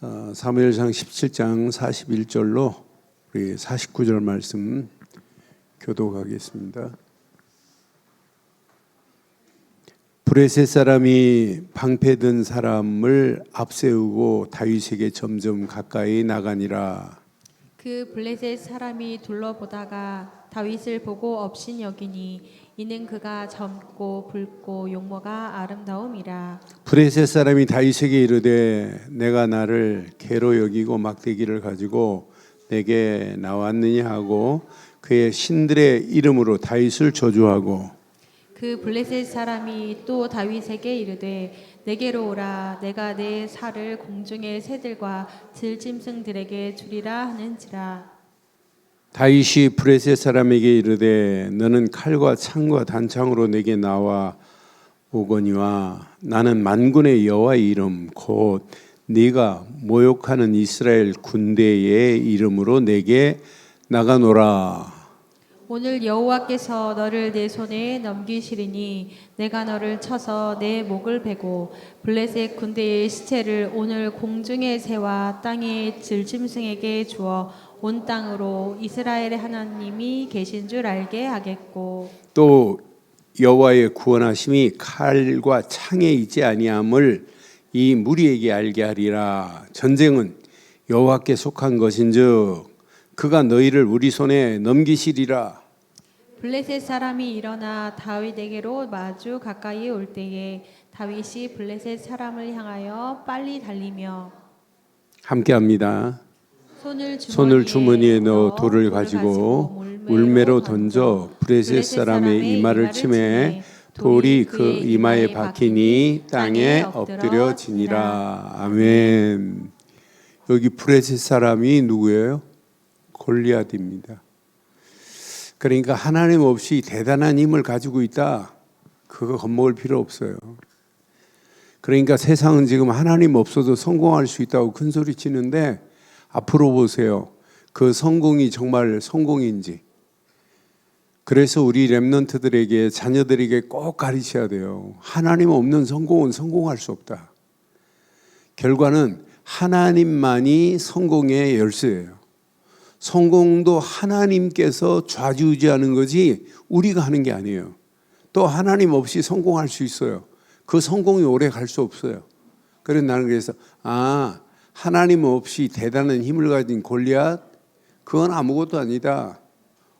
사무엘상 17장 41절로 우리 49절 말씀 교독하겠습니다. 브레셋 사람이 방패든 사람을 앞세우고 다윗에게 점점 가까이 나가니라. 그 블레셋 사람이 둘러보다가 다윗을 보고 업신여기니 이는 그가 젊고 붉고 용모가 아름다움이라. 브레셋 사람이 다윗에게 이르되 내가 나를 개로 여기고 막대기를 가지고 내게 나왔느냐 하고 그의 신들의 이름으로 다윗을 저주하고, 그 블레셋 사람이 또 다윗에게 이르되 내게로 오라. 내가 내 살을 공중의 새들과 들짐승들에게 주리라 하는지라. 다윗이 브레셋 사람에게 이르되 너는 칼과 창과 단창으로 내게 나와 오거니와 나는 만군의 여호와의 이름 곧 네가 모욕하는 이스라엘 군대의 이름으로 내게 나가노라. 오늘 여호와께서 너를 내 손에 넘기시리니 내가 너를 쳐서 내 목을 베고 블레셋 군대의 시체를 오늘 공중의 새와 땅의 들짐승에게 주어 온 땅으로 이스라엘의 하나님이 계신 줄 알게 하겠고, 또 여호와의 구원하심이 칼과 창에 있지 아니함을 이 무리에게 알게 하리라. 전쟁은 여호와께 속한 것인즉 그가 너희를 우리 손에 넘기시리라. 블레셋 사람이 일어나 다윗에게로 마주 가까이 올 때에 다윗이 블레셋 사람을 향하여 빨리 달리며 함께합니다. 손을 주머니에 넣어 돌을 가지고 울매로 던져 브레셋 사람의 이마를 치매 돌이 그 이마에 박히니 땅에 엎드려지니라. 아멘. 여기 브레셋 사람이 누구예요? 골리앗입니다. 그러니까 하나님 없이 대단한 힘을 가지고 있다, 그거 겁먹을 필요 없어요. 그러니까 세상은 지금 하나님 없어도 성공할 수 있다고 큰 소리 치는데 앞으로 보세요. 그 성공이 정말 성공인지. 그래서 우리 렘넌트들에게, 자녀들에게 꼭 가르쳐야 돼요. 하나님 없는 성공은 성공할 수 없다. 결과는 하나님만이 성공의 열쇠예요. 성공도 하나님께서 좌지우지하는 거지 우리가 하는 게 아니에요. 또 하나님 없이 성공할 수 있어요. 그 성공이 오래 갈 수 없어요. 그래서 나는 그래서 하나님 없이 대단한 힘을 가진 골리앗, 그건 아무것도 아니다.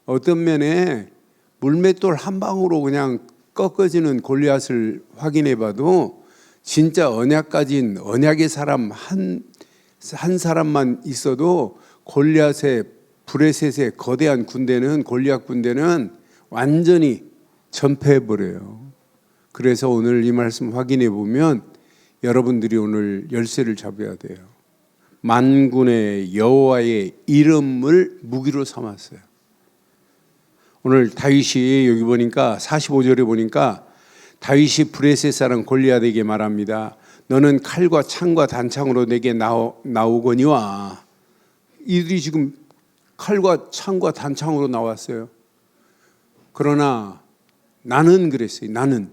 어떤 면에 물맷돌 한 방으로 그냥 꺾어지는 골리앗을 확인해 봐도 진짜 언약 가진 언약의 사람 한 사람만 있어도 골리앗의 브레셋의 거대한 군대는, 골리앗 군대는 완전히 전패해 버려요. 그래서 오늘 이 말씀 확인해 보면 여러분들이 오늘 열쇠를 잡아야 돼요. 만군의 여호와의 이름을 무기로 삼았어요. 오늘 다윗이 여기 보니까 45절에 보니까 다윗이 브레셋 사람 골리앗에게 말합니다. 너는 칼과 창과 단창으로 내게 나오거니와. 이들이 지금 칼과 창과 단창으로 나왔어요. 그러나 나는 그랬어요. 나는.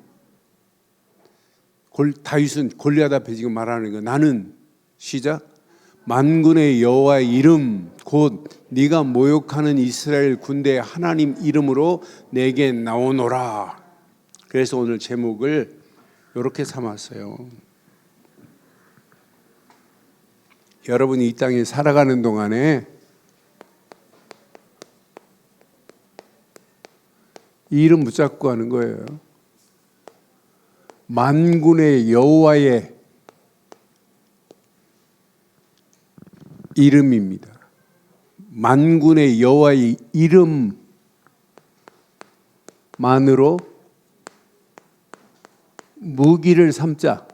다윗은 골리앗 앞에 지금 말하는 거, 나는, 시작, 만군의 여호와의 이름 곧 네가 모욕하는 이스라엘 군대의 하나님 이름으로 내게 나오노라. 그래서 오늘 제목을 이렇게 삼았어요. 여러분이 이 땅에 살아가는 동안에 이 이름 붙잡고 하는 거예요. 만군의 여호와의 이름입니다. 만군의 여호와의 이름만으로 무기를 삼자.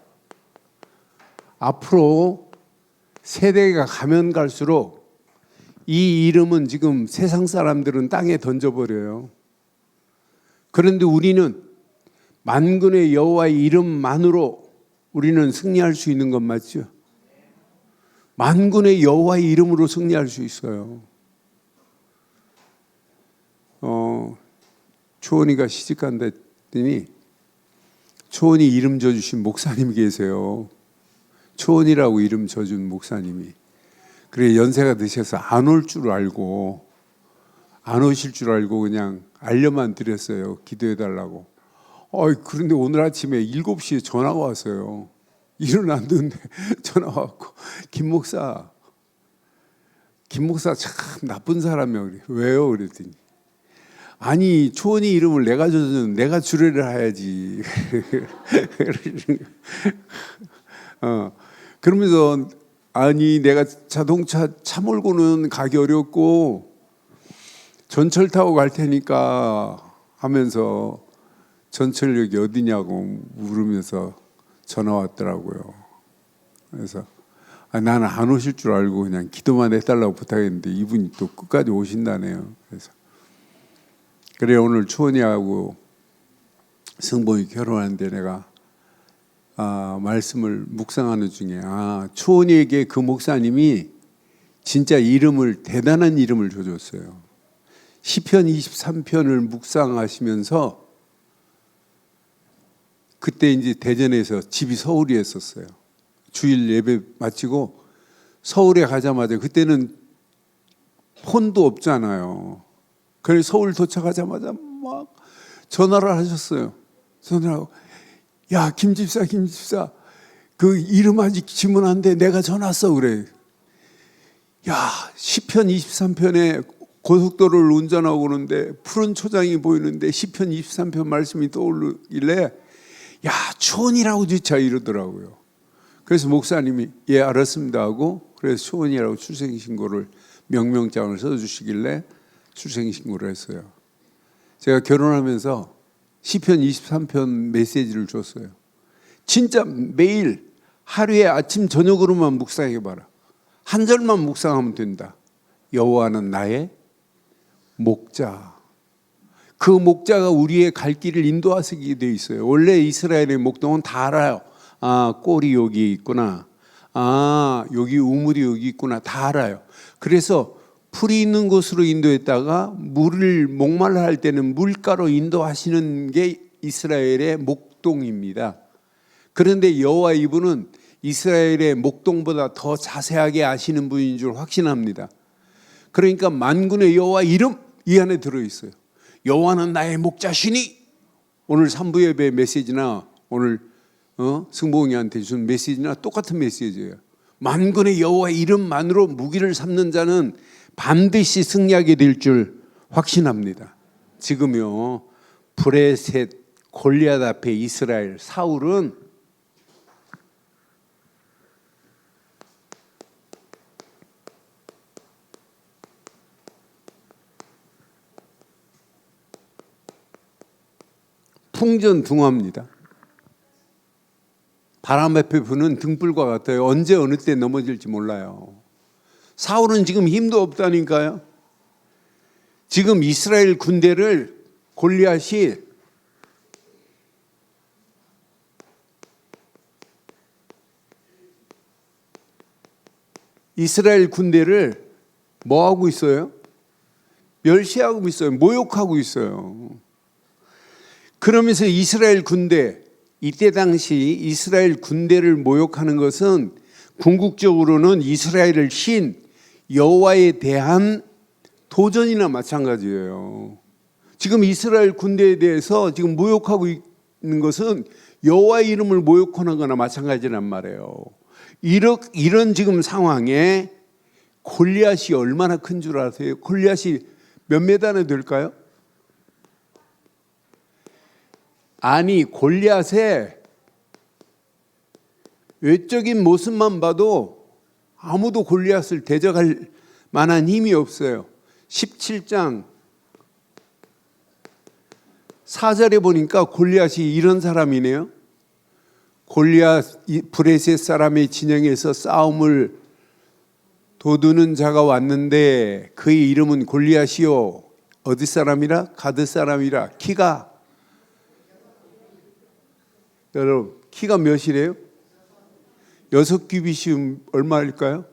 앞으로 세대가 가면 갈수록 이 이름은 지금 세상 사람들은 땅에 던져버려요. 그런데 우리는 만군의 여호와의 이름만으로 우리는 승리할 수 있는 것 맞죠? 만군의 여호와의 이름으로 승리할 수 있어요. 초원이가 시집간다더니 초원이 이름 줘주신 목사님이 계세요. 초원이라고 이름 져준 목사님이. 그래 연세가 드셔서 안 올 줄 알고 안 오실 줄 알고 그냥 알려만 드렸어요. 기도해 달라고. 그런데 오늘 아침에 7시에 전화가 왔어요. 일어났는데 전화가 왔고 김 목사 참 나쁜 사람이야. 왜요? 그랬더니 아니 초원이 이름을 내가 져주는 내가 주례를 해야지. 그러면서 아니 내가 자동차 차 몰고는 가기 어렵고 전철 타고 갈 테니까 하면서 전철역이 어디냐고 물으면서 전화 왔더라고요. 그래서 나는 안 오실 줄 알고 그냥 기도만 해달라고 부탁했는데 이분이 또 끝까지 오신다네요. 그래서 그래 오늘 초원이하고 승봉이 결혼하는데 내가 말씀을 묵상하는 중에 초원이에게 그 목사님이 진짜 대단한 이름을 줘줬어요. 시편 23편을 묵상하시면서 그때 이제 대전에서 집이 서울이었었어요. 주일 예배 마치고 서울에 가자마자 그때는 폰도 없잖아요. 그래서 서울 도착하자마자 막 전화를 하셨어요. 전화하고 야 김집사 그 이름 아직 지문 안 돼. 내가 전화 왔어 그래. 야 시편 23편에 고속도로를 운전하고 오는데 푸른 초장이 보이는데 시편 23편 말씀이 떠오르길래 야 초원이라고 지차 이러더라고요. 그래서 목사님이 예 알았습니다 하고 그래서 초원이라고 출생신고를 명명장을 써주시길래 출생신고를 했어요. 제가 결혼하면서 시편 23편 메시지를 줬어요. 진짜 매일 하루에 아침 저녁으로만 묵상해봐라. 한 절만 묵상하면 된다. 여호와는 나의 목자. 그 목자가 우리의 갈 길을 인도하시게 돼 있어요. 원래 이스라엘의 목동은 다 알아요. 꼴이 여기 있구나. 여기 우물이 여기 있구나. 다 알아요. 그래서 풀이 있는 곳으로 인도했다가 물을 목말라 할 때는 물가로 인도하시는 게 이스라엘의 목동입니다. 그런데 여호와 이분은 이스라엘의 목동보다 더 자세하게 아시는 분인 줄 확신합니다. 그러니까 만군의 여호와 이름 이 안에 들어있어요. 여호와는 나의 목자시니 오늘 3부 예배 메시지나 오늘 승봉이한테 준 메시지나 똑같은 메시지예요. 만군의 여호와 이름만으로 무기를 삼는 자는 반드시 승리하게 될 줄 확신합니다. 지금요 브레셋 골리앗 앞에 이스라엘 사울은 풍전등화입니다. 바람 앞에 부는 등불과 같아요. 언제 어느 때 넘어질지 몰라요. 사울은 지금 힘도 없다니까요. 지금 이스라엘 군대를 골리앗이 이스라엘 군대를 뭐 하고 있어요? 멸시하고 있어요. 모욕하고 있어요. 그러면서 이스라엘 군대, 이때 당시 이스라엘 군대를 모욕하는 것은 궁극적으로는 이스라엘을 신 여호와에 대한 도전이나 마찬가지예요. 지금 이스라엘 군대에 대해서 지금 모욕하고 있는 것은 여호와의 이름을 모욕하는 거나 마찬가지란 말이에요. 이런 지금 상황에 골리앗이 얼마나 큰 줄 아세요? 골리앗이 몇 메다나 될까요? 아니 골리앗의 외적인 모습만 봐도 아무도 골리앗을 대적할 만한 힘이 없어요. 17장 4절에 보니까 골리앗이 이런 사람이네요. 골리앗 브레셋 사람의 진영에서 싸움을 도두는 자가 왔는데 그의 이름은 골리앗이요 어디 사람이라? 가드 사람이라. 키가 여러분 키가 몇이래요? 6규빗이 얼마일까요?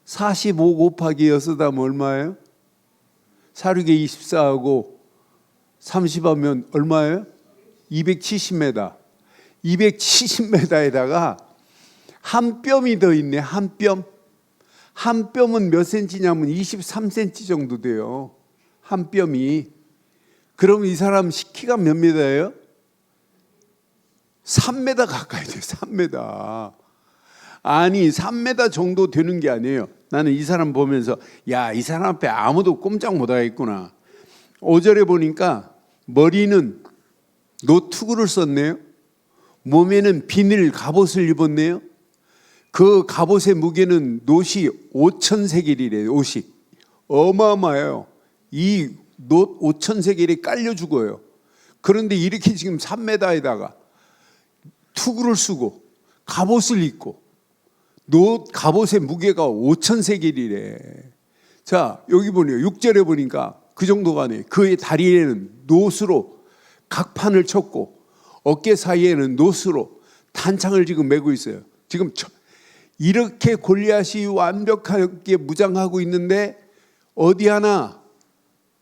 45 곱하기 6하면 얼마예요? 46에 24하고 30하면 얼마예요? 270m. 270m에다가 한 뼘이 더 있네. 한 뼘. 한 뼘은 몇 센치냐면 23cm 정도 돼요. 한 뼘이. 그럼 이 사람 키가 몇 미터예요? 3m 가까이 돼요. 3m. 아니 3m 정도 되는 게 아니에요. 나는 이 사람 보면서 야, 이 사람 앞에 아무도 꼼짝 못 하겠구나. 5절에 보니까 머리는 노투구를 썼네요. 몸에는 비닐 갑옷을 입었네요. 그 갑옷의 무게는 놋이 5,000세겔이래요. 옷이 어마어마해요. 이 놋 5,000세겔이 깔려 죽어요. 그런데 이렇게 지금 3m에다가 투구를 쓰고 갑옷을 입고 놋 갑옷의 무게가 5,000세겔이래. 자, 여기 보니까 6절에 보니까 그 정도가 아니에요. 그의 다리에는 놋으로 각판을 쳤고 어깨 사이에는 놋으로 단창을 지금 메고 있어요. 지금 이렇게 골리앗이 완벽하게 무장하고 있는데 어디 하나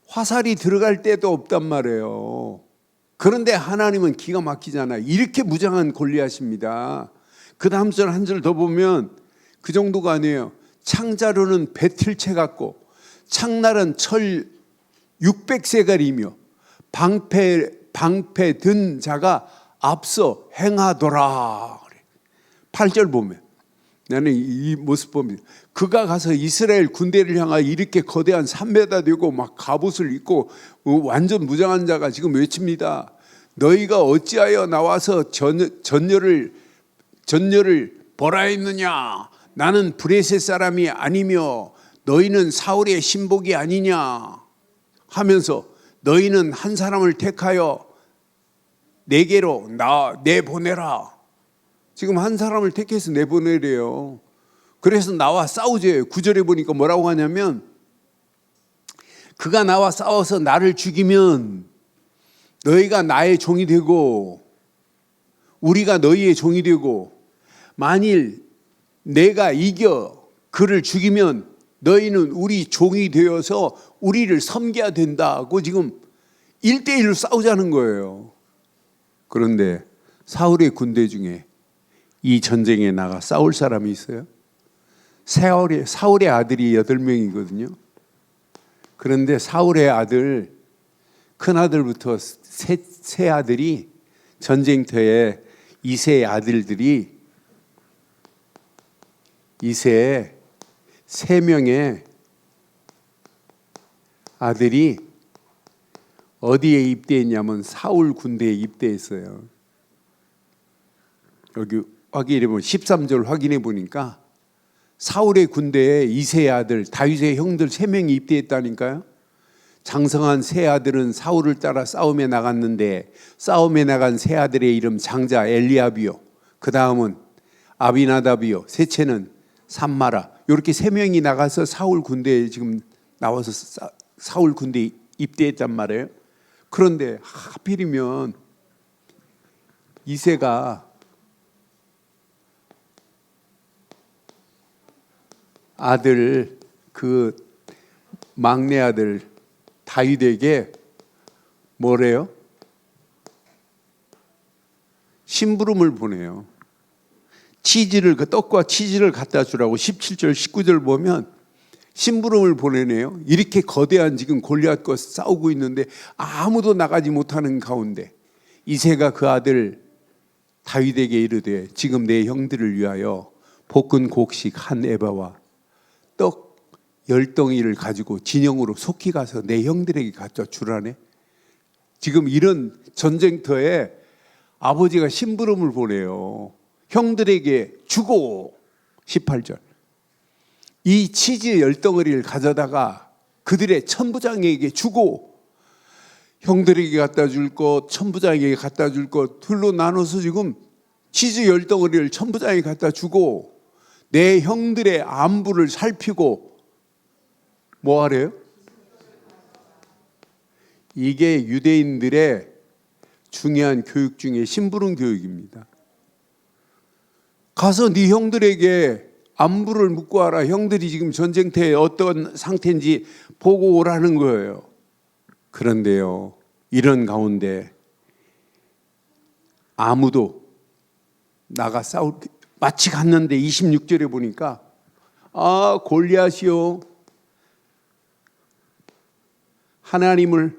화살이 들어갈 데도 없단 말이에요. 그런데 하나님은 기가 막히잖아요. 이렇게 무장한 골리앗입니다. 그 다음 절 한 절 더 보면 그 정도가 아니에요. 창자루는 배틀채 같고 창날은 철 600세갈이며 방패 든 자가 앞서 행하더라. 8절 보면 나는 이 모습 봅니다. 그가 가서 이스라엘 군대를 향하여 이렇게 거대한 3m 되고 막 갑옷을 입고 완전 무장한 자가 지금 외칩니다. 너희가 어찌하여 나와서 전열을 벌하 했느냐? 나는 브레셋 사람이 아니며 너희는 사울의 신복이 아니냐? 하면서 너희는 한 사람을 택하여 내게로 내보내라. 지금 한 사람을 택해서 내보내래요. 그래서 나와 싸우재요. 9절에 보니까 뭐라고 하냐면 그가 나와 싸워서 나를 죽이면 너희가 나의 종이 되고 우리가 너희의 종이 되고 만일 내가 이겨 그를 죽이면 너희는 우리 종이 되어서 우리를 섬겨야 된다고 지금 1대1로 싸우자는 거예요. 그런데 사울의 군대 중에 이 전쟁에 나가 싸울 사람이 있어요? 사울의 아들이 8명이거든요. 그런데 사울의 아들, 큰 아들부터 세 아들이 전쟁터에 이새의 아들들이 이새의 3명의 아들이 어디에 입대했냐면 사울 군대에 입대했어요. 여기 확인해 보면 13절 확인해 보니까 사울의 군대에 이새의 아들 다윗의 형들 3명이 입대했다니까요. 장성한 세 아들은 사울을 따라 싸움에 나갔는데 싸움에 나간 세 아들의 이름 장자 엘리압이요, 그 다음은 아비나답이요, 셋째는 삼마라. 이렇게 3명이 나가서 사울 군대에 지금 나와서 사울 군대에 입대했단 말이에요. 그런데 하필이면 이새가 아들, 그 막내 아들 다윗에게 뭐래요? 심부름을 보내요. 치즈를, 그 떡과 치즈를 갖다 주라고 17절 19절 보면 심부름을 보내네요. 이렇게 거대한 지금 골리앗과 싸우고 있는데 아무도 나가지 못하는 가운데 이새가 그 아들 다윗에게 이르되 지금 내 형들을 위하여 볶은 곡식 한 에바와 떡 10덩이를 가지고 진영으로 속히 가서 내 형들에게 갖다 주라네. 지금 이런 전쟁터에 아버지가 심부름을 보내요. 형들에게 주고. 18절 이 치즈 10덩어리를 가져다가 그들의 천부장에게 주고 형들에게 갖다 줄 것, 천부장에게 갖다 줄 것 둘로 나눠서 지금 치즈 10덩어리를 천부장에게 갖다 주고 내 형들의 안부를 살피고 뭐 하래요? 이게 유대인들의 중요한 교육 중에 심부름 교육입니다. 가서 네 형들에게 안부를 묻고 와라. 형들이 지금 전쟁터에 어떤 상태인지 보고 오라는 거예요. 그런데요, 이런 가운데 아무도 나가 싸울 마치 갔는데 26절에 보니까 골리앗이요 하나님을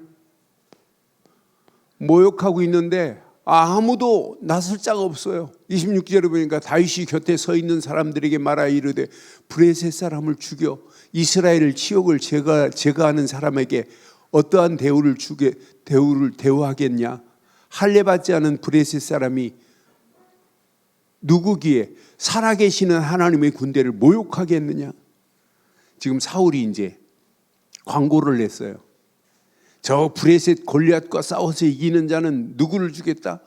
모욕하고 있는데 아무도 나설 자가 없어요. 26절에 보니까 다윗이 곁에 서 있는 사람들에게 말하여 이르되 브레셋 사람을 죽여 이스라엘 치욕을 제거하는 사람에게 어떠한 대우를 대우하겠냐. 할례 받지 않은 브레셋 사람이 누구기에 살아계시는 하나님의 군대를 모욕하겠느냐. 지금 사울이 이제 광고를 냈어요. 저 브레셋 골리앗과 싸워서 이기는 자는 누구를 주겠다?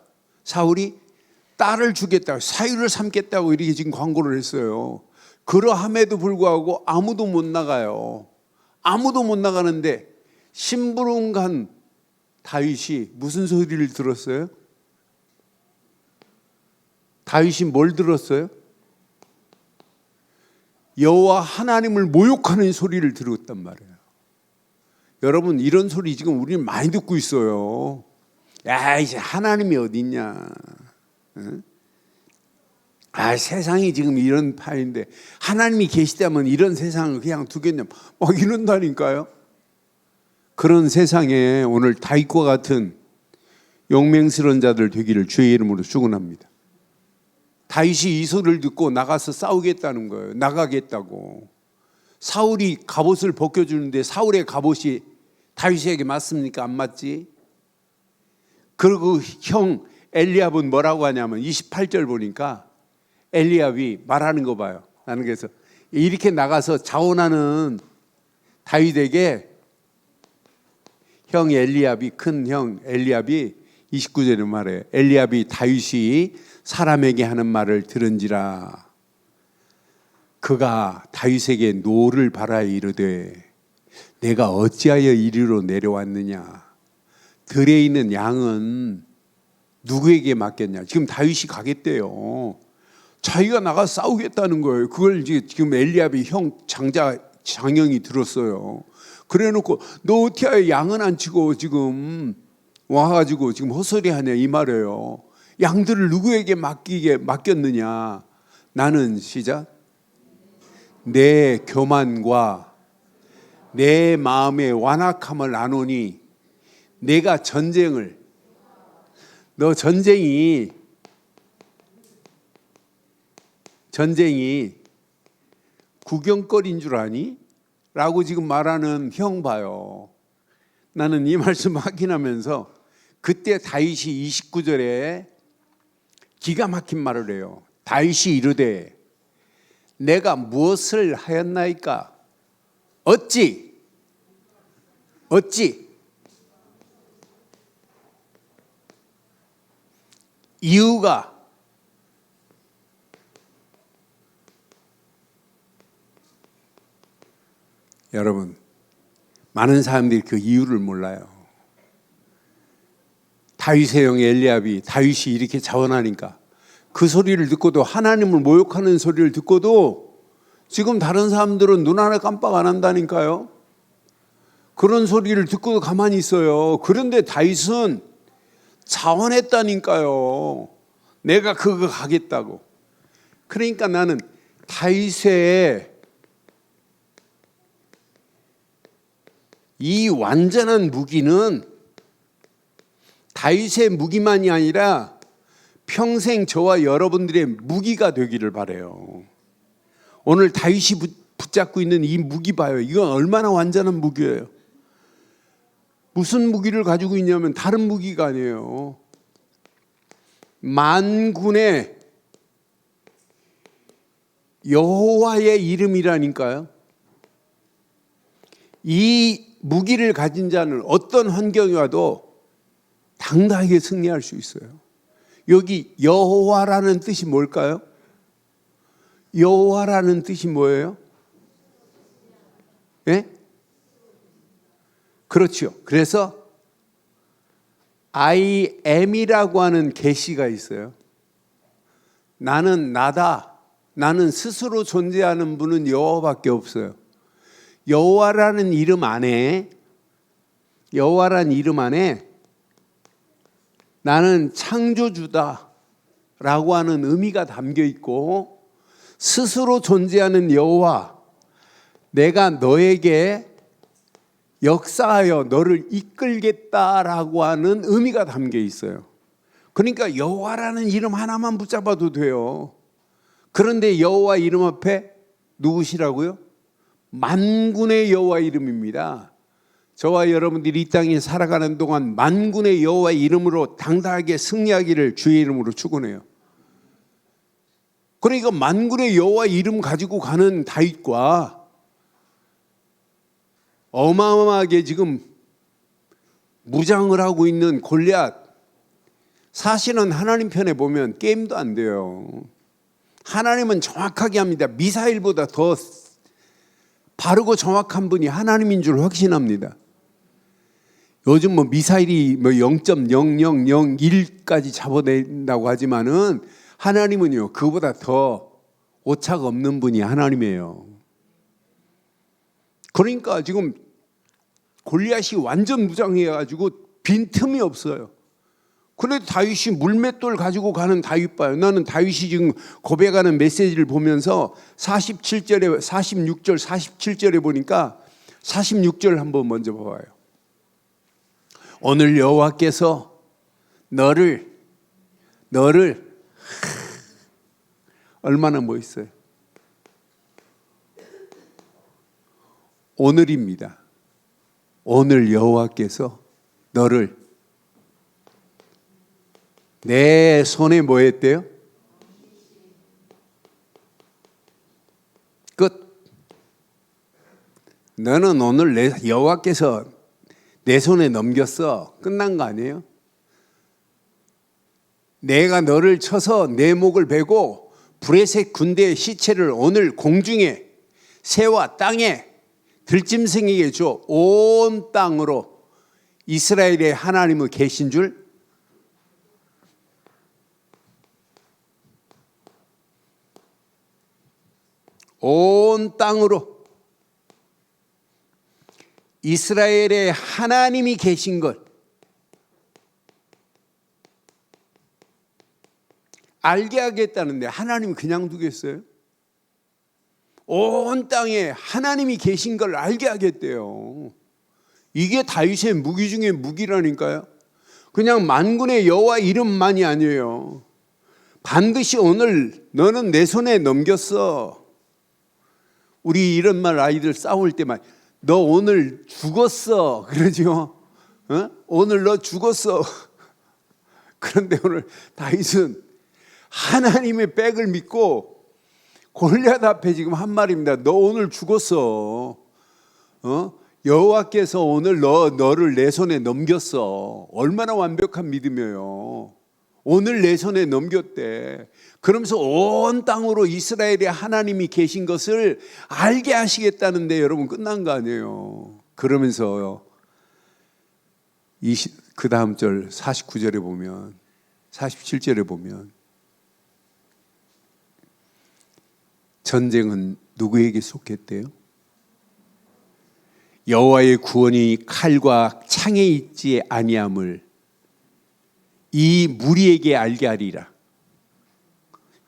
사울이 딸을 주겠다, 사유를 삼겠다고 이렇게 지금 광고를 했어요. 그러함에도 불구하고 아무도 못 나가요. 아무도 못 나가는데 심부름간 다윗이 무슨 소리를 들었어요? 다윗이 뭘 들었어요? 여호와 하나님을 모욕하는 소리를 들었단 말이에요. 여러분, 이런 소리 지금 우리는 많이 듣고 있어요. 야, 이제 하나님이 어딨냐. 응? 세상이 지금 이런 판인데 하나님이 계시다면 이런 세상을 그냥 두겠냐. 막 이런다니까요. 그런 세상에 오늘 다윗과 같은 용맹스러운 자들 되기를 주의 이름으로 축원합니다. 다윗이 이 소리를 듣고 나가서 싸우겠다는 거예요. 나가겠다고. 사울이 갑옷을 벗겨주는데 사울의 갑옷이 다윗에게 맞습니까? 안 맞지? 그리고 형 엘리압은 뭐라고 하냐면 28절 보니까 엘리압이 말하는 거 봐요. 나는 그래서 이렇게 나가서 자원하는 다윗에게 형 엘리압이, 큰 형 엘리압이 29절에 말해요. 엘리압이 다윗이 사람에게 하는 말을 들은지라 그가 다윗에게 노를 바라여 이르되 내가 어찌하여 이리로 내려왔느냐. 들에 있는 양은 누구에게 맡겼냐. 지금 다윗이 가겠대요. 자기가 나가 싸우겠다는 거예요. 그걸 지금 엘리압이 형 장형이 들었어요. 그래놓고 너 어떻게 하여 양은 안 치고 지금 와가지고 지금 헛소리하냐 이 말이에요. 양들을 누구에게 맡겼느냐. 나는 시작. 내 교만과 내 마음의 완악함을 아노니 내가 너 전쟁이 구경거리인 줄 아니? 라고 지금 말하는 형 봐요. 나는 이 말씀 확인하면서 그때 다윗이 29절에 기가 막힌 말을 해요. 다윗이 이르되 내가 무엇을 하였나이까? 어찌 이유가 여러분, 많은 사람들이 그 이유를 몰라요. 다윗의 형 엘리압이 다윗이 이렇게 자원하니까 그 소리를 듣고도 하나님을 모욕하는 소리를 듣고도 지금 다른 사람들은 눈 하나 깜빡 안 한다니까요. 그런 소리를 듣고도 가만히 있어요. 그런데 다윗은 자원했다니까요. 내가 그거 가겠다고. 그러니까 나는 다윗의 이 완전한 무기는 다윗의 무기만이 아니라 평생 저와 여러분들의 무기가 되기를 바라요. 오늘 다윗이 붙잡고 있는 이 무기 봐요. 이건 얼마나 완전한 무기예요. 무슨 무기를 가지고 있냐면 다른 무기가 아니에요. 만군의 여호와의 이름이라니까요. 이 무기를 가진 자는 어떤 환경이 와도 당당하게 승리할 수 있어요. 여기 여호와라는 뜻이 뭘까요? 여호와라는 뜻이 뭐예요? 예? 그렇죠. 그래서 I am이라고 하는 계시가 있어요. 나는 나다. 나는 스스로 존재하는 분은 여호와밖에 없어요. 여호와라는 이름 안에 나는 창조주다 라고 하는 의미가 담겨 있고, 스스로 존재하는 여호와, 내가 너에게 역사하여 너를 이끌겠다라고 하는 의미가 담겨 있어요. 그러니까 여호와라는 이름 하나만 붙잡아도 돼요. 그런데 여호와 이름 앞에 누구시라고요? 만군의 여호와 이름입니다. 저와 여러분들이 이 땅에 살아가는 동안 만군의 여호와 이름으로 당당하게 승리하기를 주의 이름으로 축원해요. 그러니까 만군의 여호와 이름 가지고 가는 다윗과 어마어마하게 지금 무장을 하고 있는 골리앗, 사실은 하나님 편에 보면 게임도 안 돼요. 하나님은 정확하게 합니다. 미사일보다 더 바르고 정확한 분이 하나님인 줄 확신합니다. 요즘 뭐 미사일이 뭐 0.0001까지 잡아낸다고 하지만은 하나님은요, 그보다 더 오차가 없는 분이 하나님이에요. 그러니까 지금 골리앗이 완전 무장해가지고 빈틈이 없어요. 그런데 다윗이 물맷돌 가지고 가는 다윗 봐요. 나는 다윗이 지금 고백하는 메시지를 보면서 47절에 46절 47절에 보니까 46절 한번 먼저 봐봐요. 오늘 여호와께서 너를 얼마나 멋있어요. 오늘입니다. 오늘 여호와께서 너를 내 손에 뭐 했대요? 끝. 너는 오늘 여호와께서 내 손에 넘겼어. 끝난 거 아니에요? 내가 너를 쳐서 내 목을 베고 브레셋 군대의 시체를 오늘 공중에 새와 땅에 들짐승에게 줘. 온 땅으로 이스라엘의 하나님은 계신 줄 온 땅으로 이스라엘의 하나님이 계신 것 알게 하겠다는데 하나님 그냥 두겠어요? 온 땅에 하나님이 계신 걸 알게 하겠대요. 이게 다윗의 무기 중에 무기라니까요. 그냥 만군의 여호와 이름만이 아니에요. 반드시 오늘 너는 내 손에 넘겼어. 우리 이런 말 아이들 싸울 때만 너 오늘 죽었어 그러죠. 오늘 너 죽었어. 그런데 오늘 다윗은 하나님의 백을 믿고 골리앗 앞에 지금 한 말입니다. 너 오늘 죽었어. 여호와께서 오늘 너를 내 손에 넘겼어. 얼마나 완벽한 믿음이에요. 오늘 내 손에 넘겼대. 그러면서 온 땅으로 이스라엘의 하나님이 계신 것을 알게 하시겠다는데 여러분 끝난 거 아니에요. 그러면서 그 다음 절 49절에 보면 47절에 보면 전쟁은 누구에게 속했대요? 여호와의 구원이 칼과 창에 있지 아니함을 이 무리에게 알게 하리라.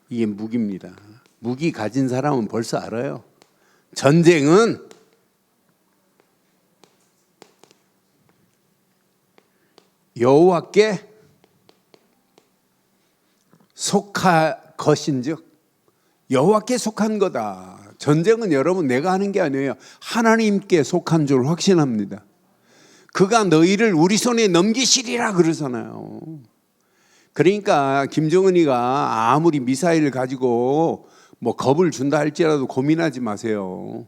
이게 무기입니다. 무기 가진 사람은 벌써 알아요. 전쟁은 여호와께 속한 것인즉 여호와께 속한 거다. 전쟁은 여러분 내가 하는 게 아니에요. 하나님께 속한 줄 확신합니다. 그가 너희를 우리 손에 넘기시리라 그러잖아요. 그러니까 김정은이가 아무리 미사일을 가지고 뭐 겁을 준다 할지라도 고민하지 마세요.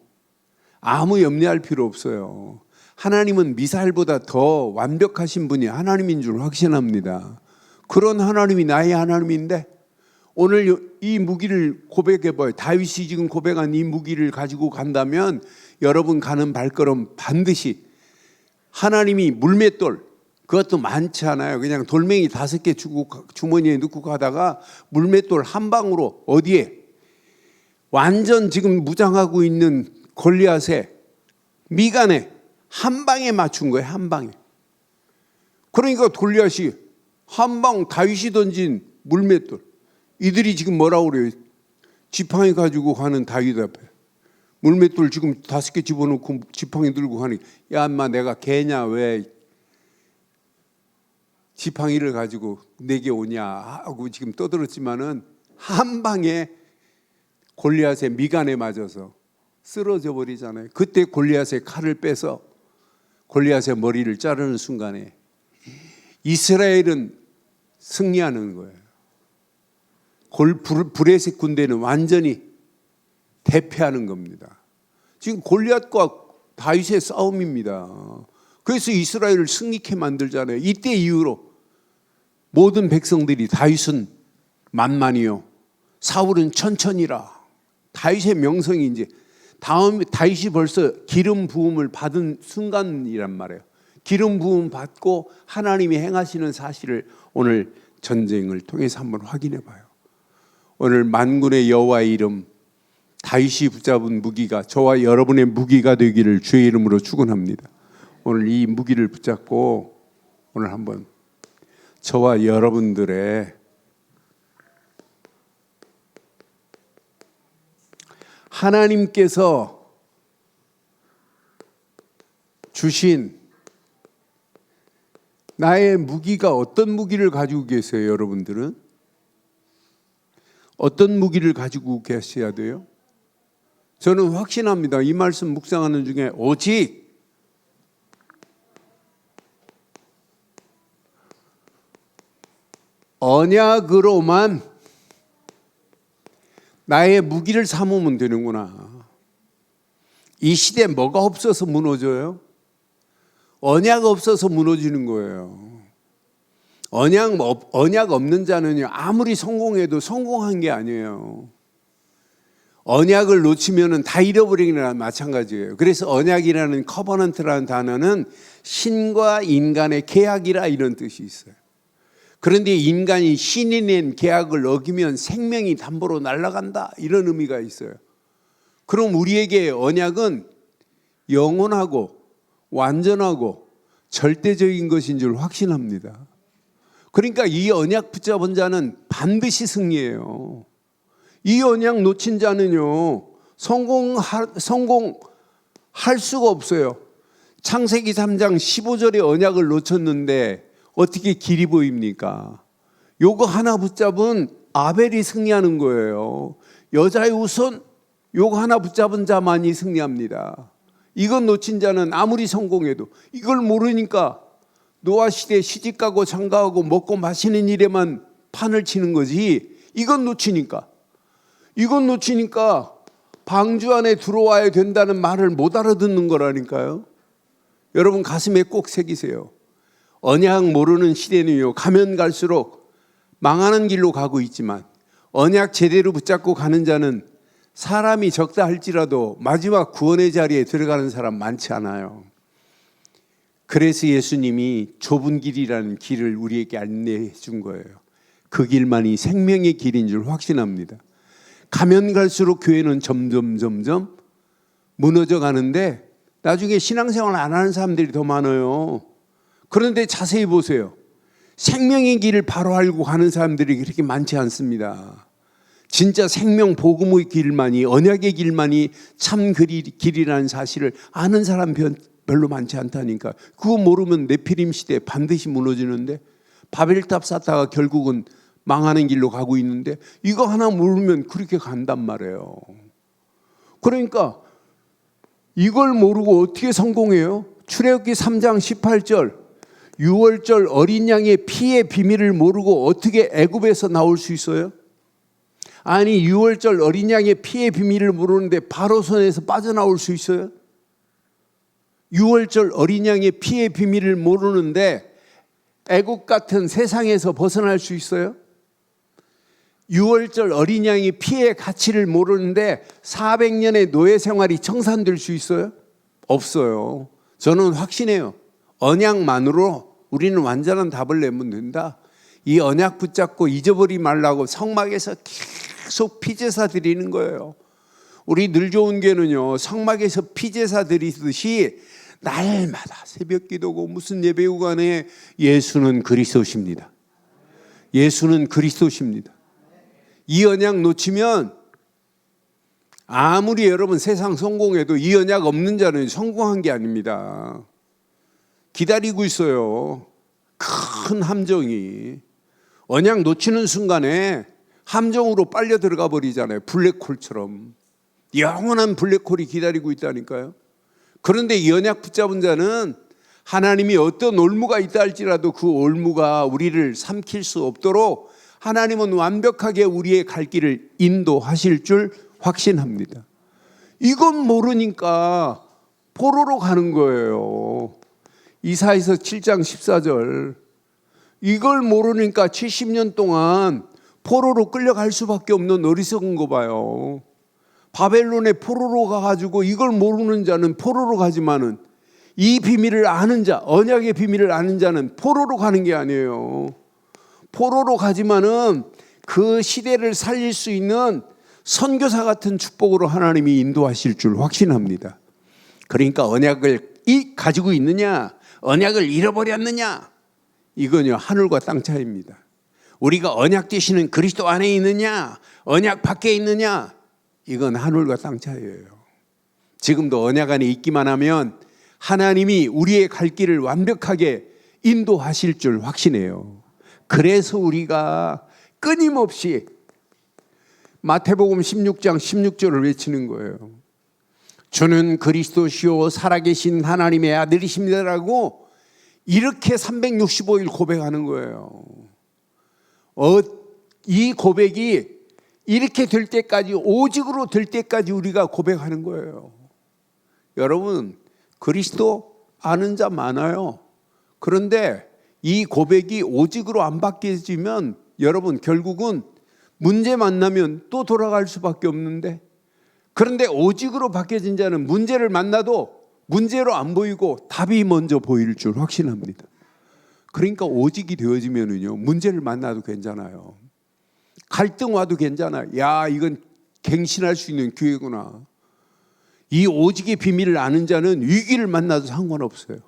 아무 염려할 필요 없어요. 하나님은 미사일보다 더 완벽하신 분이 하나님인 줄 확신합니다. 그런 하나님이 나의 하나님인데 오늘 이 무기를 고백해봐요. 다윗이 지금 고백한 이 무기를 가지고 간다면 여러분 가는 발걸음 반드시 하나님이 물맷돌, 그것도 많지 않아요. 그냥 돌멩이 5개 주머니에 넣고 가다가 물맷돌 한 방으로 어디에 완전 지금 무장하고 있는 골리앗의 미간에 한 방에 맞춘 거예요. 한 방에. 그러니까 골리앗이 한 방 다윗이 던진 물맷돌 이들이 지금 뭐라고 그래요? 지팡이 가지고 가는 다윗 앞에 물맷돌 지금 5개 집어넣고 지팡이 들고 가니, 야 인마 내가 개냐 왜 지팡이를 가지고 내게 오냐 하고 지금 떠들었지만은 한 방에 골리앗의 미간에 맞아서 쓰러져 버리잖아요. 그때 골리앗의 칼을 빼서 골리앗의 머리를 자르는 순간에 이스라엘은 승리하는 거예요. 블레셋 군대는 완전히 대패하는 겁니다. 지금 골리앗과 다윗의 싸움입니다. 그래서 이스라엘을 승리케 만들잖아요. 이때 이후로 모든 백성들이 다윗은 만만이요 사울은 천천히라. 다윗의 명성이 이제 다윗이 벌써 기름 부음을 받은 순간이란 말이에요. 기름 부음 받고 하나님이 행하시는 사실을 오늘 전쟁을 통해서 한번 확인해 봐요. 오늘 만군의 여호와의 이름, 다윗이 붙잡은 무기가 저와 여러분의 무기가 되기를 주의 이름으로 축원합니다. 오늘 이 무기를 붙잡고 오늘 한번 저와 여러분들의 하나님께서 주신 나의 무기가 어떤 무기를 가지고 계세요? 여러분들은 어떤 무기를 가지고 계셔야 돼요? 저는 확신합니다. 이 말씀 묵상하는 중에 오직 언약으로만 나의 무기를 삼으면 되는구나. 이 시대에 뭐가 없어서 무너져요? 언약 없어서 무너지는 거예요. 언약 없는 자는요, 아무리 성공해도 성공한 게 아니에요. 언약을 놓치면은 다 잃어버리는 거랑 마찬가지예요. 그래서 언약이라는 커버넌트라는 단어는 신과 인간의 계약이라 이런 뜻이 있어요. 그런데 인간이 신이 낸 계약을 어기면 생명이 담보로 날아간다 이런 의미가 있어요. 그럼 우리에게 언약은 영원하고 완전하고 절대적인 것인 줄 확신합니다. 그러니까 이 언약 붙잡은 자는 반드시 승리해요. 이 언약 놓친 자는요 성공할 수가 없어요. 창세기 3장 15절의 언약을 놓쳤는데 어떻게 길이 보입니까? 요거 하나 붙잡은 아벨이 승리하는 거예요. 여자의 우선 요거 하나 붙잡은 자만이 승리합니다. 이건 놓친 자는 아무리 성공해도 이걸 모르니까 노아 시대에 시집가고 장가가고 먹고 마시는 일에만 판을 치는 거지. 이건 놓치니까 방주 안에 들어와야 된다는 말을 못 알아듣는 거라니까요. 여러분 가슴에 꼭 새기세요. 언약 모르는 시대는요 가면 갈수록 망하는 길로 가고 있지만 언약 제대로 붙잡고 가는 자는 사람이 적다 할지라도 마지막 구원의 자리에 들어가는 사람 많지 않아요. 그래서 예수님이 좁은 길이라는 길을 우리에게 안내해 준 거예요. 그 길만이 생명의 길인 줄 확신합니다. 가면 갈수록 교회는 점점 무너져 가는데 나중에 신앙생활 안 하는 사람들이 더 많아요. 그런데 자세히 보세요. 생명의 길을 바로 알고 가는 사람들이 그렇게 많지 않습니다. 진짜 생명 복음의 길만이, 언약의 길만이 참 길이라는 사실을 아는 사람 별로 많지 않다니까. 그거 모르면 네피림 시대에 반드시 무너지는데, 바벨탑 쌓다가 결국은 망하는 길로 가고 있는데 이거 하나 모르면 그렇게 간단 말이에요. 그러니까 이걸 모르고 어떻게 성공해요? 출애굽기 3장 18절 유월절 어린 양의 피의 비밀을 모르고 어떻게 애굽에서 나올 수 있어요? 아니 유월절 어린 양의 피의 비밀을 모르는데 바로 손에서 빠져나올 수 있어요? 유월절 어린 양의 피의 비밀을 모르는데 애국 같은 세상에서 벗어날 수 있어요? 유월절 어린 양의 피의 가치를 모르는데 400년의 노예 생활이 청산될 수 있어요? 없어요. 저는 확신해요. 언약만으로 우리는 완전한 답을 내면 된다. 이 언약 붙잡고 잊어버리지 말라고 성막에서 계속 피제사 드리는 거예요. 우리 늘 좋은 교회는요 성막에서 피제사 드리듯이 날마다 새벽 기도고 무슨 예배고 간에 예수는 그리스도십니다. 예수는 그리스도십니다. 이 언약 놓치면 아무리 여러분 세상 성공해도 이 언약 없는 자는 성공한 게 아닙니다. 기다리고 있어요. 큰 함정이. 언약 놓치는 순간에 함정으로 빨려 들어가 버리잖아요. 블랙홀처럼. 영원한 블랙홀이 기다리고 있다니까요. 그런데 이 언약 붙잡은 자는 하나님이 어떤 올무가 있다 할지라도 그 올무가 우리를 삼킬 수 없도록 하나님은 완벽하게 우리의 갈 길을 인도하실 줄 확신합니다. 이건 모르니까 포로로 가는 거예요. 이사야서 7장 14절. 이걸 모르니까 70년 동안 포로로 끌려갈 수밖에 없는 어리석은 거 봐요. 바벨론에 포로로 가가지고 이걸 모르는 자는 포로로 가지만은 이 비밀을 아는 자, 언약의 비밀을 아는 자는 포로로 가는 게 아니에요. 포로로 가지만은 그 시대를 살릴 수 있는 선교사 같은 축복으로 하나님이 인도하실 줄 확신합니다. 그러니까 언약을 가지고 있느냐, 언약을 잃어버렸느냐, 이건요 하늘과 땅 차이입니다. 우리가 언약 되시는 그리스도 안에 있느냐, 언약 밖에 있느냐, 이건 하늘과 땅 차이예요. 지금도 언약 안에 있기만 하면 하나님이 우리의 갈 길을 완벽하게 인도하실 줄 확신해요. 그래서 우리가 끊임없이 마태복음 16장 16절을 외치는 거예요. 주는 그리스도시요 살아계신 하나님의 아들이십니다라고 이렇게 365일 고백하는 거예요. 이 고백이 이렇게 될 때까지, 오직으로 될 때까지 우리가 고백하는 거예요. 여러분, 그리스도 아는 자 많아요. 그런데 이 고백이 오직으로 안 바뀌어지면 여러분 결국은 문제 만나면 또 돌아갈 수밖에 없는데, 그런데 오직으로 바뀌어진 자는 문제를 만나도 문제로 안 보이고 답이 먼저 보일 줄 확신합니다. 그러니까 오직이 되어지면은요 문제를 만나도 괜찮아요. 갈등 와도 괜찮아요. 야, 이건 갱신할 수 있는 기회구나. 이 오직의 비밀을 아는 자는 위기를 만나도 상관없어요.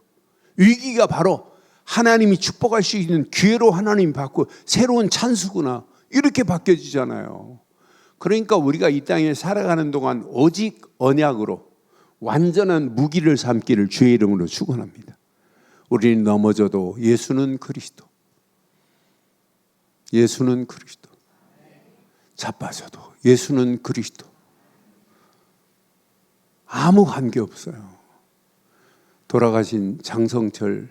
위기가 바로 하나님이 축복할 수 있는 기회로 하나님이 받고 새로운 찬스구나, 이렇게 바뀌어지잖아요. 그러니까 우리가 이 땅에 살아가는 동안 오직 언약으로 완전한 무기를 삼기를 주의 이름으로 축원합니다. 우리는 넘어져도 예수는 그리스도, 예수는 그리스도. 자빠져도 예수는 그리스도. 아무 관계 없어요. 돌아가신 장성철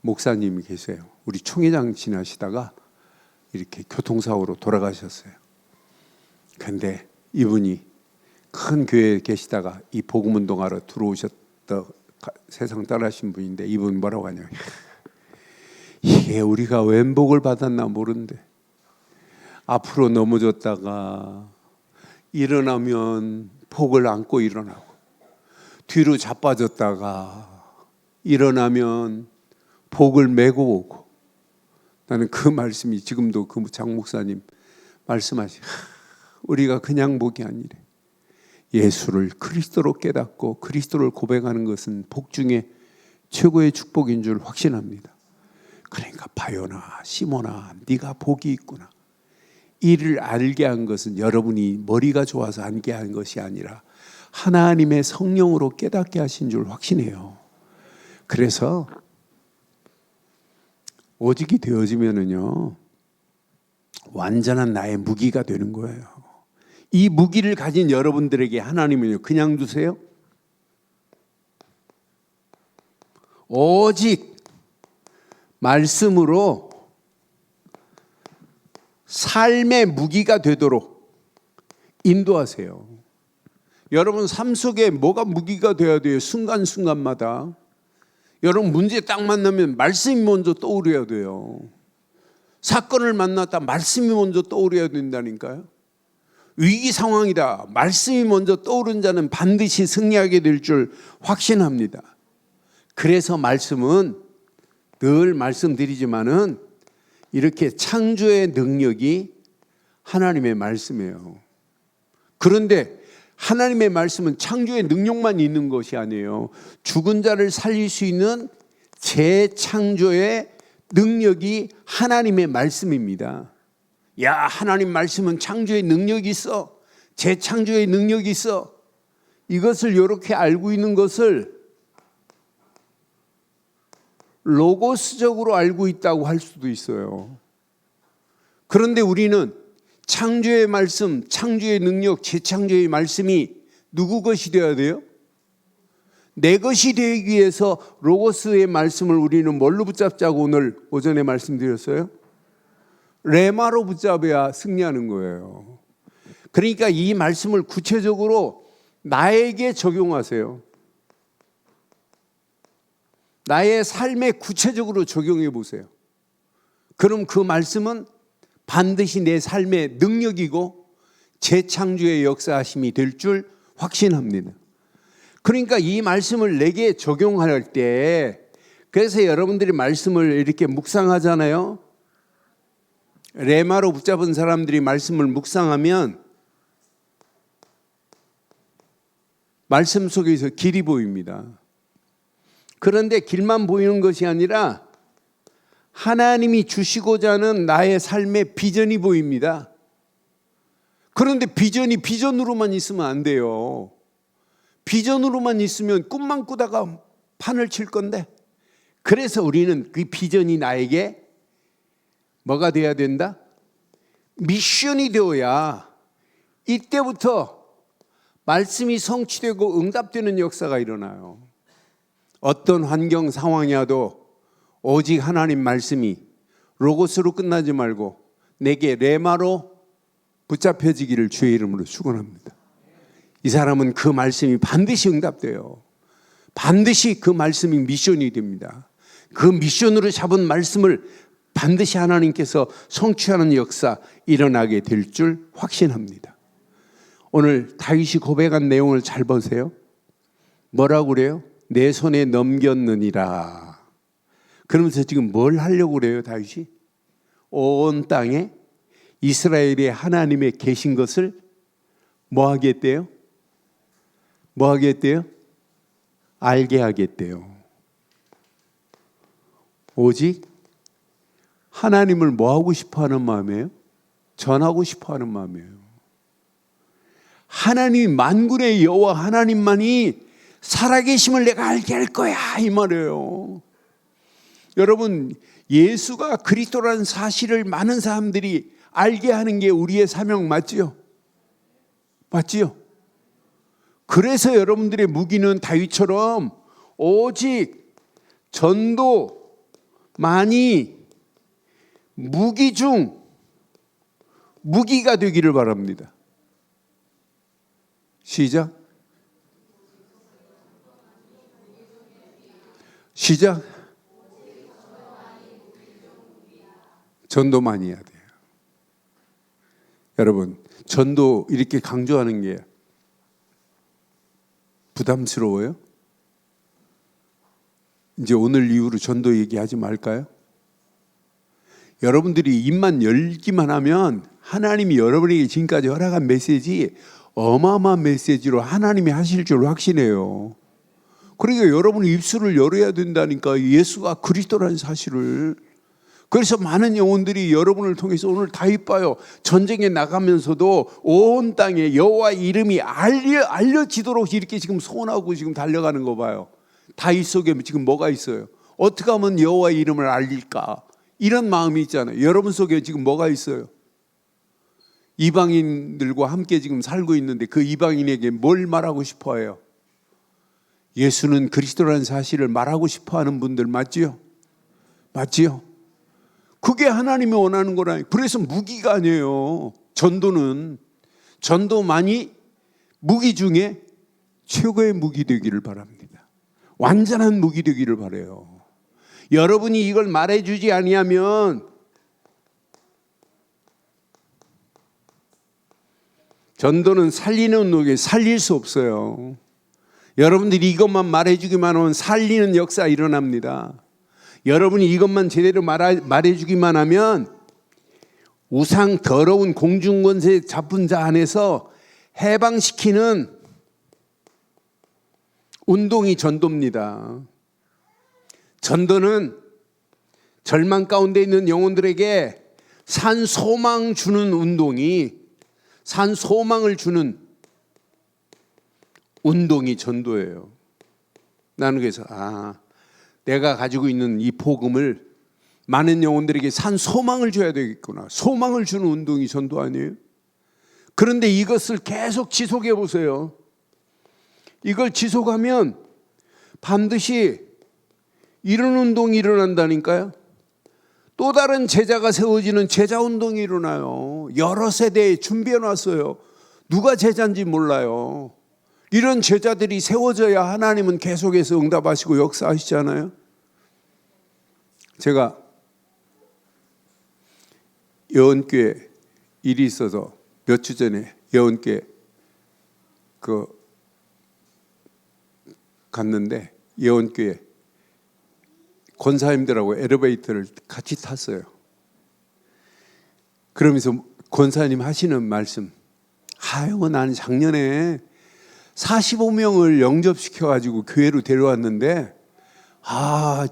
목사님이 계세요. 우리 총회장 지나시다가 이렇게 교통사고로 돌아가셨어요. 근데 이분이 큰 교회에 계시다가 이 복음운동하러 들어오셨다 세상 떠나신 분인데, 이분 뭐라고 하냐면, 이게 우리가 웬 복을 받았나 모른대. 앞으로 넘어졌다가 일어나면 복을 안고 일어나고, 뒤로 자빠졌다가 일어나면 복을 메고 오고. 나는 그 말씀이 지금도 그 장 목사님 말씀하시, 우리가 그냥 복이 아니래. 예수를 그리스도로 깨닫고 그리스도를 고백하는 것은 복 중에 최고의 축복인 줄 확신합니다. 그러니까 바요나 시몬아, 네가 복이 있구나. 이를 알게 한 것은 여러분이 머리가 좋아서 알게 한 것이 아니라 하나님의 성령으로 깨닫게 하신 줄 확신해요. 그래서 오직이 되어지면은요 완전한 나의 무기가 되는 거예요. 이 무기를 가진 여러분들에게 하나님은요 그냥 두세요. 오직 말씀으로 삶의 무기가 되도록 인도하세요. 여러분 삶 속에 뭐가 무기가 되어야 돼요? 순간순간마다. 여러분 문제 딱 만나면 말씀이 먼저 떠오르어야 돼요. 사건을 만났다 말씀이 먼저 떠오르어야 된다니까요. 위기 상황이다 말씀이 먼저 떠오른 자는 반드시 승리하게 될 줄 확신합니다. 그래서 말씀은 늘 말씀드리지만은 이렇게 창조의 능력이 하나님의 말씀이에요. 그런데 하나님의 말씀은 창조의 능력만 있는 것이 아니에요. 죽은 자를 살릴 수 있는 재창조의 능력이 하나님의 말씀입니다. 야, 하나님 말씀은 창조의 능력이 있어. 재창조의 능력이 있어. 이것을 이렇게 알고 있는 것을 로고스적으로 알고 있다고 할 수도 있어요. 그런데 우리는 창조의 말씀, 창조의 능력, 재창조의 말씀이 누구 것이 되어야 돼요? 내 것이 되기 위해서 로고스의 말씀을 우리는 뭘로 붙잡자고 오늘 오전에 말씀드렸어요? 레마로 붙잡아야 승리하는 거예요. 그러니까 이 말씀을 구체적으로 나에게 적용하세요. 나의 삶에 구체적으로 적용해 보세요. 그럼 그 말씀은 반드시 내 삶의 능력이고 재창조의 역사하심이 될 줄 확신합니다. 그러니까 이 말씀을 내게 적용할 때, 그래서 여러분들이 말씀을 이렇게 묵상하잖아요. 레마로 붙잡은 사람들이 말씀을 묵상하면 말씀 속에서 길이 보입니다. 그런데 길만 보이는 것이 아니라 하나님이 주시고자 하는 나의 삶의 비전이 보입니다. 그런데 비전이 비전으로만 있으면 안 돼요. 비전으로만 있으면 꿈만 꾸다가 판을 칠 건데, 그래서 우리는 그 비전이 나에게 뭐가 되어야 된다? 미션이 되어야 이때부터 말씀이 성취되고 응답되는 역사가 일어나요. 어떤 환경 상황이라도 오직 하나님 말씀이 로고스로 끝나지 말고 내게 레마로 붙잡혀지기를 주의 이름으로 축원합니다. 이 사람은 그 말씀이 반드시 응답돼요. 반드시 그 말씀이 미션이 됩니다. 그 미션으로 잡은 말씀을 반드시 하나님께서 성취하는 역사 일어나게 될 줄 확신합니다. 오늘 다윗이 고백한 내용을 잘 보세요. 뭐라고 그래요? 내 손에 넘겼느니라. 그러면서 지금 뭘 하려고 그래요, 다윗이? 온 땅에 이스라엘의 하나님의 계신 것을 뭐 하겠대요? 뭐 하겠대요? 알게 하겠대요. 오직 하나님을 뭐 하고 싶어 하는 마음이에요? 전하고 싶어 하는 마음이에요. 하나님, 만군의 여호와 하나님만이 살아계심을 내가 알게 할 거야, 이 말이에요. 여러분, 예수가 그리스도라는 사실을 많은 사람들이 알게 하는 게 우리의 사명 맞지요? 맞지요? 그래서 여러분들의 무기는 다윗처럼 오직 전도 많이 무기 중 무기가 되기를 바랍니다. 시작. 시작. 전도 많이 해야 돼요. 여러분, 전도 이렇게 강조하는 게 부담스러워요? 이제 오늘 이후로 전도 얘기하지 말까요? 여러분들이 입만 열기만 하면 하나님이 여러분에게 지금까지 허락한 메시지 어마어마한 메시지로 하나님이 하실 줄 확신해요. 그러니까 여러분이 입술을 열어야 된다니까, 예수가 그리스도라는 사실을. 그래서 많은 영혼들이 여러분을 통해서 오늘 다윗 봐요. 전쟁에 나가면서도 온 땅에 여호와 이름이 알려지도록 이렇게 지금 소원하고 지금 달려가는 거 봐요. 다윗 속에 지금 뭐가 있어요? 어떻게 하면 여호와 이름을 알릴까? 이런 마음이 있잖아요. 여러분 속에 지금 뭐가 있어요? 이방인들과 함께 지금 살고 있는데 그 이방인에게 뭘 말하고 싶어 해요? 예수는 그리스도라는 사실을 말하고 싶어 하는 분들 맞지요? 맞지요? 그게 하나님이 원하는 거라니까. 그래서 무기가 아니에요. 전도만이 무기 중에 최고의 무기 되기를 바랍니다. 완전한 무기 되기를 바라요. 여러분이 이걸 말해주지 아니하면 전도는 살리는 놈에게 살릴 수 없어요. 여러분들이 이것만 말해주기만 하면 살리는 역사 일어납니다. 여러분이 이것만 제대로 말해주기만 하면 우상 더러운 공중권세 잡은 자 안에서 해방시키는 운동이 전도입니다. 전도는 절망 가운데 있는 영혼들에게 산 소망 주는 운동이, 산 소망을 주는 운동이 전도예요. 나는 그래서 내가 가지고 있는 이 복음을 많은 영혼들에게 산 소망을 줘야 되겠구나. 소망을 주는 운동이 전도 아니에요? 그런데 이것을 계속 지속해 보세요. 이걸 지속하면 반드시 이런 운동이 일어난다니까요. 또 다른 제자가 세워지는 제자 운동이 일어나요. 여러 세대에 준비해 놨어요. 누가 제자인지 몰라요. 이런 제자들이 세워져야 하나님은 계속해서 응답하시고 역사하시잖아요. 제가 예언교회 일이 있어서 몇 주 전에 예언교회 갔는데, 예언교회 권사님들하고 엘리베이터를 같이 탔어요. 그러면서 권사님 하시는 말씀, 나는 작년에 45명을 영접시켜가지고 교회로 데려왔는데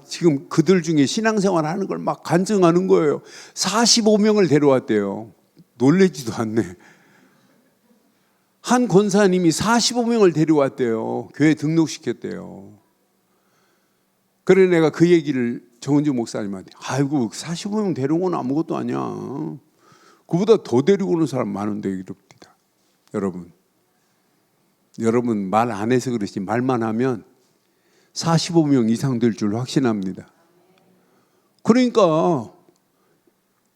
지금 그들 중에 신앙생활 하는 걸 막 간증하는 거예요. 45명을 데려왔대요. 놀래지도 않네. 한 권사님이 45명을 데려왔대요. 교회 등록시켰대요. 그래 내가 그 얘기를 정은주 목사님한테, 45명 데려온 건 아무것도 아니야. 그보다 더 데리고 오는 사람 많은데 이럽니다. 여러분 말 안 해서 그렇지 말만 하면 45명 이상 될 줄 확신합니다. 그러니까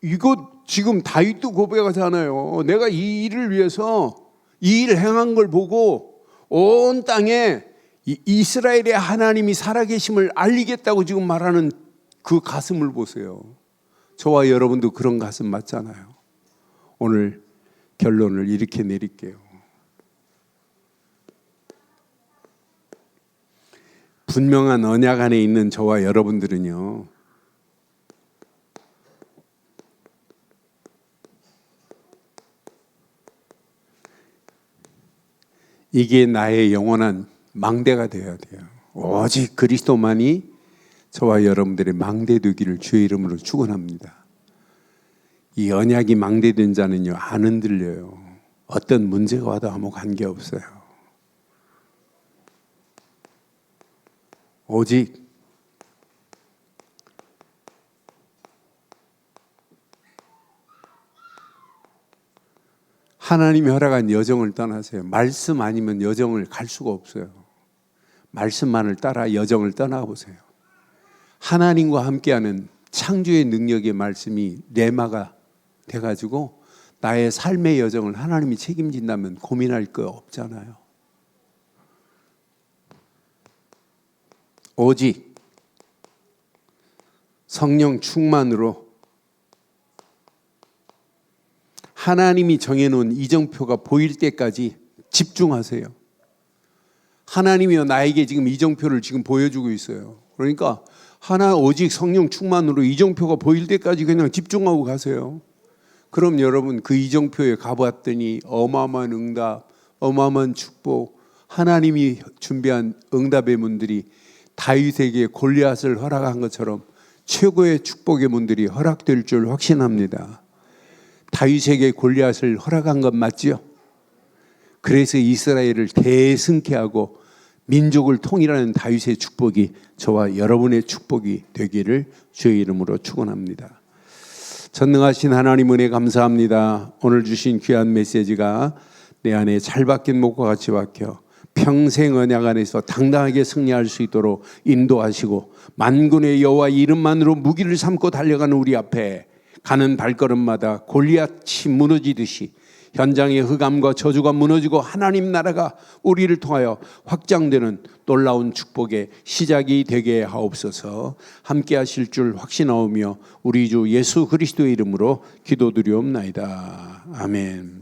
이거 지금 다윗도 고백하잖아요. 내가 이 일을 위해서 이 일을 행한 걸 보고 온 땅에 이스라엘의 하나님이 살아계심을 알리겠다고 지금 말하는 그 가슴을 보세요. 저와 여러분도 그런 가슴 맞잖아요. 오늘 결론을 이렇게 내릴게요. 분명한 언약 안에 있는 저와 여러분들은요, 이게 나의 영원한 망대가 되어야 돼요. 오직 그리스도만이 저와 여러분들의 망대 되기를 주의 이름으로 축원합니다. 이 언약이 망대된 자는요 안 흔들려요. 어떤 문제가 와도 아무 관계없어요. 오직 하나님이 허락한 여정을 떠나세요. 말씀 아니면 여정을 갈 수가 없어요. 말씀만을 따라 여정을 떠나보세요. 하나님과 함께하는 창조의 능력의 말씀이 레마가 돼가지고 나의 삶의 여정을 하나님이 책임진다면 고민할 거 없잖아요. 오직 성령 충만으로 하나님이 정해놓은 이정표가 보일 때까지 집중하세요. 하나님이요 나에게 지금 이정표를 지금 보여주고 있어요. 그러니까 오직 성령 충만으로 이정표가 보일 때까지 그냥 집중하고 가세요. 그럼 여러분 그 이정표에 가봤더니 어마어마한 응답, 어마어마한 축복, 하나님이 준비한 응답의 문들이 다윗에게 골리앗을 허락한 것처럼 최고의 축복의 문들이 허락될 줄 확신합니다. 다윗에게 골리앗을 허락한 것 맞지요? 그래서 이스라엘을 대승케 하고 민족을 통일하는 다윗의 축복이 저와 여러분의 축복이 되기를 주의 이름으로 축원합니다. 전능하신 하나님 은혜 감사합니다. 오늘 주신 귀한 메시지가 내 안에 잘 박힌 목과 같이 박혀 평생 언약 안에서 당당하게 승리할 수 있도록 인도하시고 만군의 여호와 이름만으로 무기를 삼고 달려가는 우리 앞에 가는 발걸음마다 골리앗이 무너지듯이 현장의 흑암과 저주가 무너지고 하나님 나라가 우리를 통하여 확장되는 놀라운 축복의 시작이 되게 하옵소서. 함께 하실 줄 확신하오며 우리 주 예수 그리스도의 이름으로 기도드리옵나이다. 아멘.